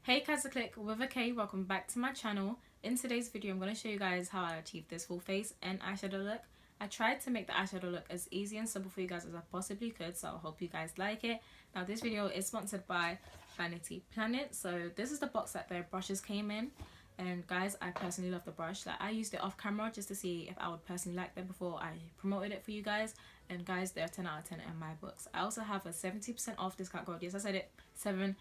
Hey Click with a K, welcome back to my channel. In today's video I'm going to show you guys how I achieved this full face and eyeshadow look. I tried to make the eyeshadow look as easy and simple for you guys as I possibly could, so I hope you guys like it. Now this video is sponsored by Vanity. So this is the box that their brushes came in, and guys, I personally love the brush. Like, I used it off camera just to see if I would personally like them before I promoted it for you guys, and guys, they're 10 out of 10 in my books. I also have a 70% off discount code. Yes, I said it, 70.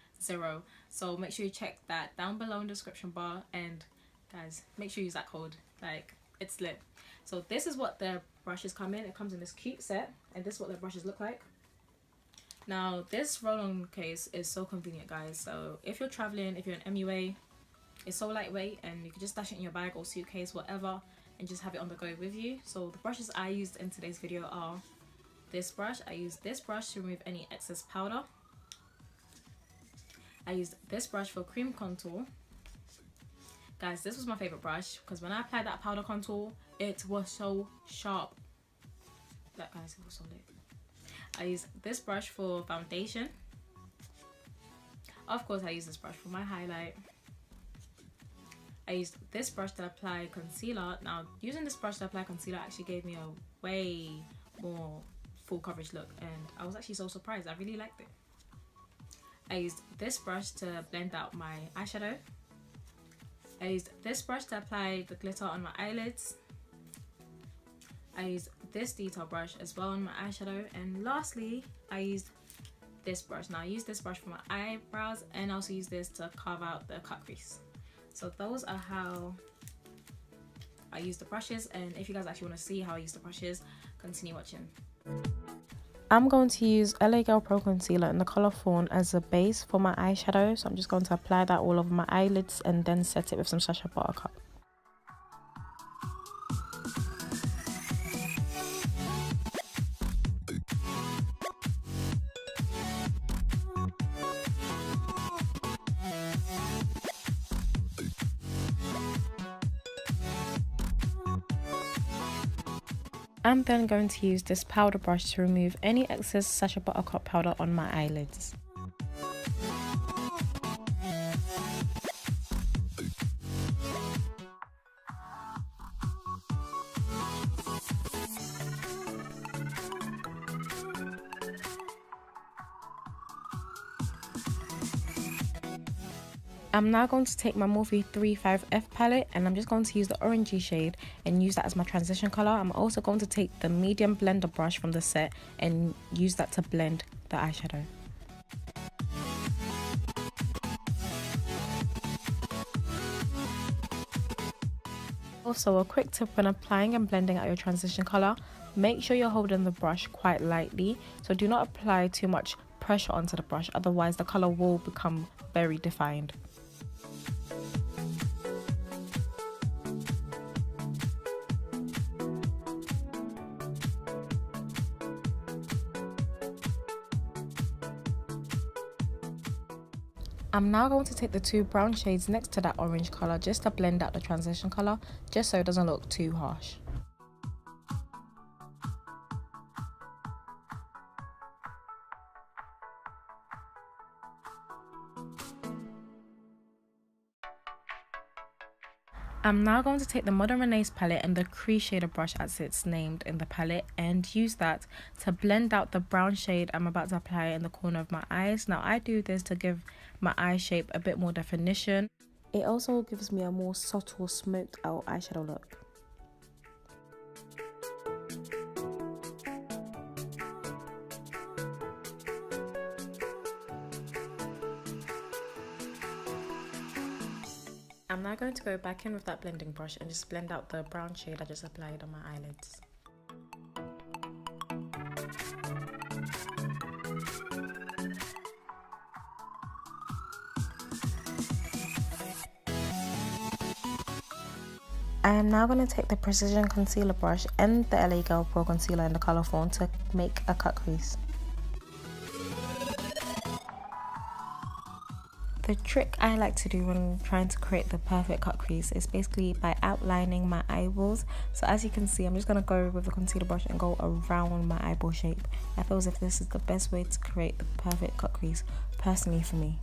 So make sure you check that down below in the description bar, and guys, make sure you use that code. Like, it's lit. So this is what their brushes come in. It comes in this cute set, and this is what their brushes look like. Now this roll-on case is so convenient, guys. So if you're traveling, if you're in MUA, it's so lightweight and you can just stash it in your bag or suitcase, whatever, and just have it on the go with you. So the brushes I used in today's video are this brush. I used this brush to remove any excess powder. I used this brush for cream contour. Guys, this was my favorite brush because when I applied that powder contour, it was so sharp. Like, guys, it was so lit. I used this brush for foundation. Of course, I used this brush for my highlight. I used this brush to apply concealer. Now, using this brush to apply concealer actually gave me a way more full coverage look, and I was actually so surprised. I really liked it. I used this brush to blend out my eyeshadow. I used this brush to apply the glitter on my eyelids. I used this detail brush as well on my eyeshadow, and lastly I used this brush. Now I use this brush for my eyebrows, and I also use this to carve out the cut crease. So those are how I use the brushes, and if you guys actually want to see how I use the brushes, continue watching. I'm going to use LA Girl Pro Concealer in the colour Fawn as a base for my eyeshadow, so I'm just going to apply that all over my eyelids and then set it with some Sacha Buttercup. I'm then going to use this powder brush to remove any excess Sacha Buttercup powder on my eyelids. I'm now going to take my Morphe 35F palette, and I'm just going to use the orangey shade and use that as my transition color. I'm also going to take the medium blender brush from the set and use that to blend the eyeshadow. Also, a quick tip when applying and blending out your transition color, make sure you're holding the brush quite lightly. So do not apply too much pressure onto the brush, otherwise the color will become very defined. I'm now going to take the two brown shades next to that orange colour just to blend out the transition colour, just so it doesn't look too harsh. I'm now going to take the Modern Renaissance palette and the crease shader brush as it's named in the palette, and use that to blend out the brown shade I'm about to apply in the corner of my eyes. Now I do this to give my eye shape a bit more definition. It also gives me a more subtle smoked out eyeshadow look. I'm now going to go back in with that blending brush and just blend out the brown shade I just applied on my eyelids. I am now going to take the Precision Concealer brush and the LA Girl Pro Concealer in the colour Fawn to make a cut crease. The trick I like to do when trying to create the perfect cut crease is basically by outlining my eyeballs. So as you can see, I'm just going to go with the concealer brush and go around my eyeball shape. I feel as if this is the best way to create the perfect cut crease, personally for me.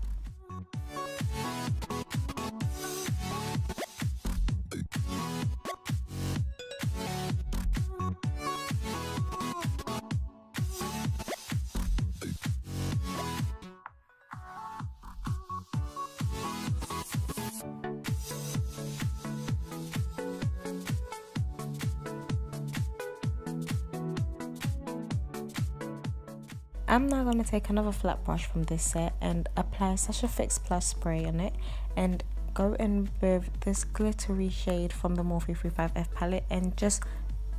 I'm now going to take another flat brush from this set and apply Sacha Fix Plus spray on it and go in with this glittery shade from the Morphe 35F palette and just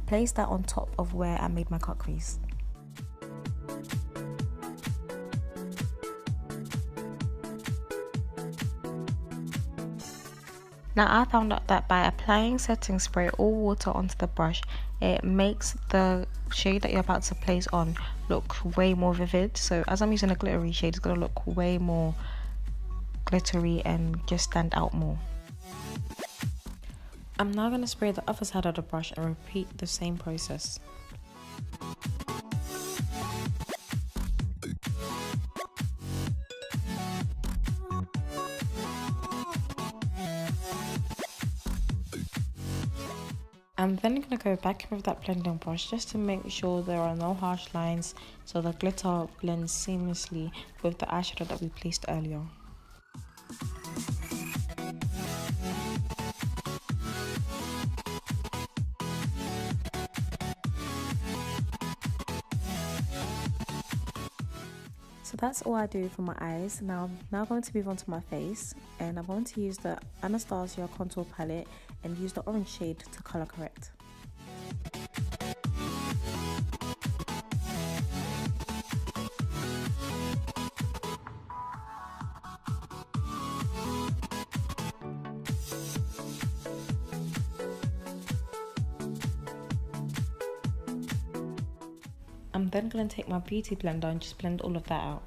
place that on top of where I made my cut crease. Now I found out that by applying setting spray or water onto the brush, it makes the shade that you're about to place on look way more vivid. So as I'm using a glittery shade, it's going to look way more glittery and just stand out more. I'm now going to spray the other side of the brush and repeat the same process. I'm then going to go back in with that blending brush just to make sure there are no harsh lines so the glitter blends seamlessly with the eyeshadow that we placed earlier. So that's all I do for my eyes. Now I'm now going to move on to my face, and I'm going to use the Anastasia contour palette and use the orange shade to color correct. I'm then going to take my beauty blender and just blend all of that out.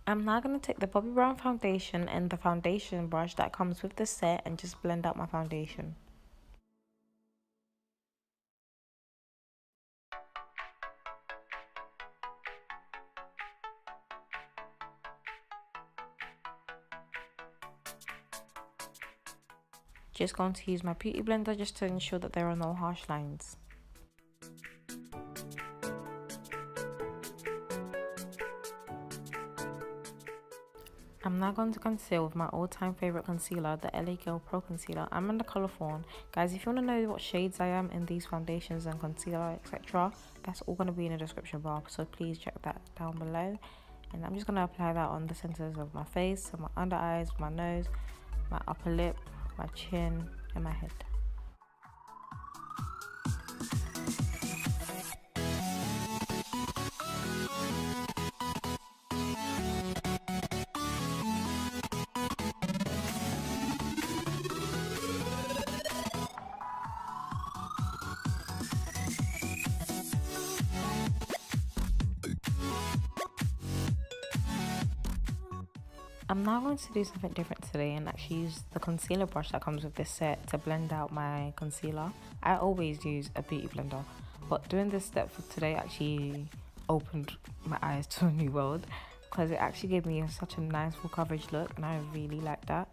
I'm now going to take the Bobbi Brown foundation and the foundation brush that comes with the set and just blend out my foundation. Just going to use my beauty blender just to ensure that there are no harsh lines. I'm now going to conceal with my all-time favourite concealer, the LA Girl Pro Concealer. I'm in the colour Fawn. Guys, if you want to know what shades I am in these foundations and concealer, etc., that's all going to be in the description bar, so please check that down below. And I'm just going to apply that on the centres of my face, so my under eyes, my nose, my upper lip, my chin, and my head. I'm now going to do something different today and actually use the concealer brush that comes with this set to blend out my concealer. I always use a beauty blender, but doing this step for today actually opened my eyes to a new world because it actually gave me such a nice full coverage look, and I really like that.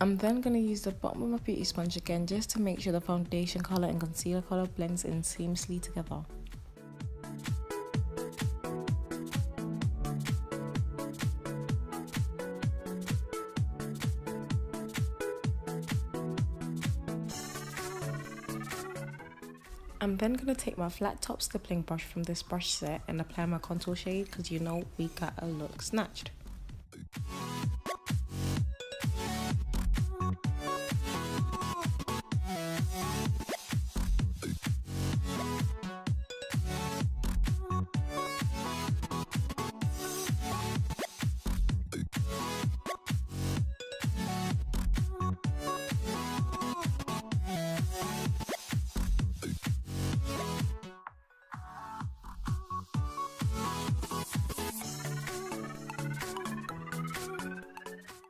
I'm then going to use the bottom of my beauty sponge again just to make sure the foundation colour and concealer colour blends in seamlessly together. I'm then going to take my flat top stippling brush from this brush set and apply my contour shade because you know we got a look snatched.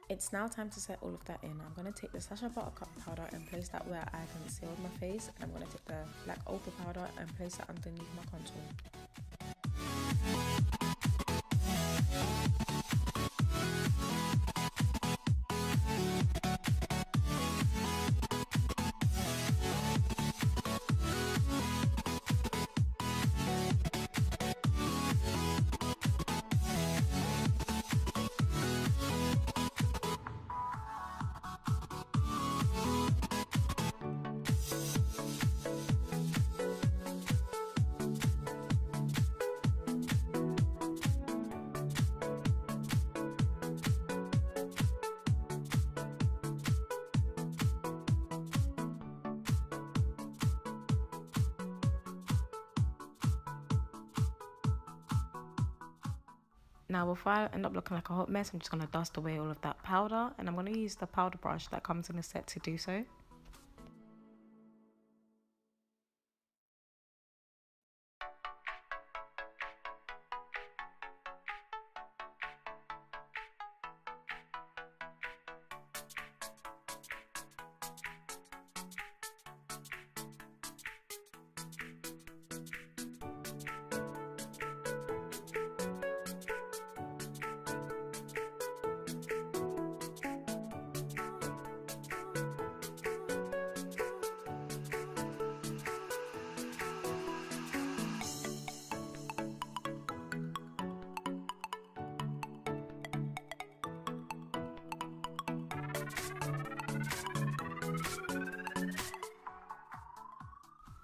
It's now time to set all of that in. I'm going to take the Sacha Buttercup powder and place that where I concealed my face, and I'm going to take the black ochre powder and place that underneath my contour. Now before I end up looking like a hot mess, I'm just going to dust away all of that powder, and I'm going to use the powder brush that comes in the set to do so.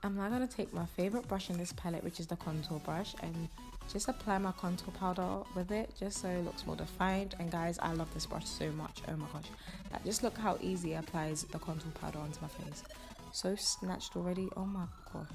I'm now going to take my favourite brush in this palette, which is the contour brush, and just apply my contour powder with it, just so it looks more defined. And guys, I love this brush so much. Oh my gosh, like, just look how easy it applies the contour powder onto my face. So snatched already, oh my gosh.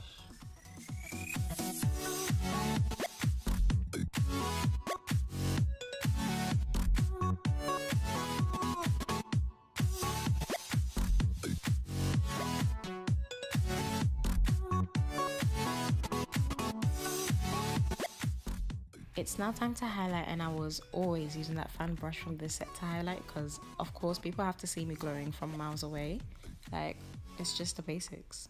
It's now time to highlight, and I was always using that fan brush from this set to highlight because of course people have to see me glowing from miles away. Like, it's just the basics.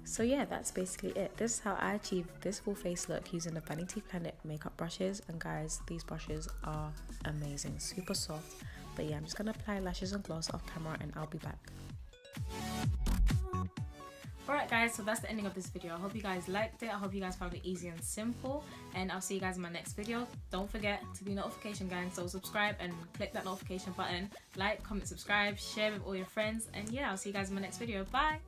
So yeah, that's basically it. This is how I achieved this full face look using the Vanity Planet makeup brushes. And guys, these brushes are amazing, super soft. But yeah, I'm just gonna apply lashes and gloss off camera and I'll be back. Alright guys, so that's the ending of this video. I hope you guys liked it. I hope you guys found it easy and simple. And I'll see you guys in my next video. Don't forget to be notification gang, so subscribe and click that notification button. Like, comment, subscribe, share with all your friends. And yeah, I'll see you guys in my next video. Bye!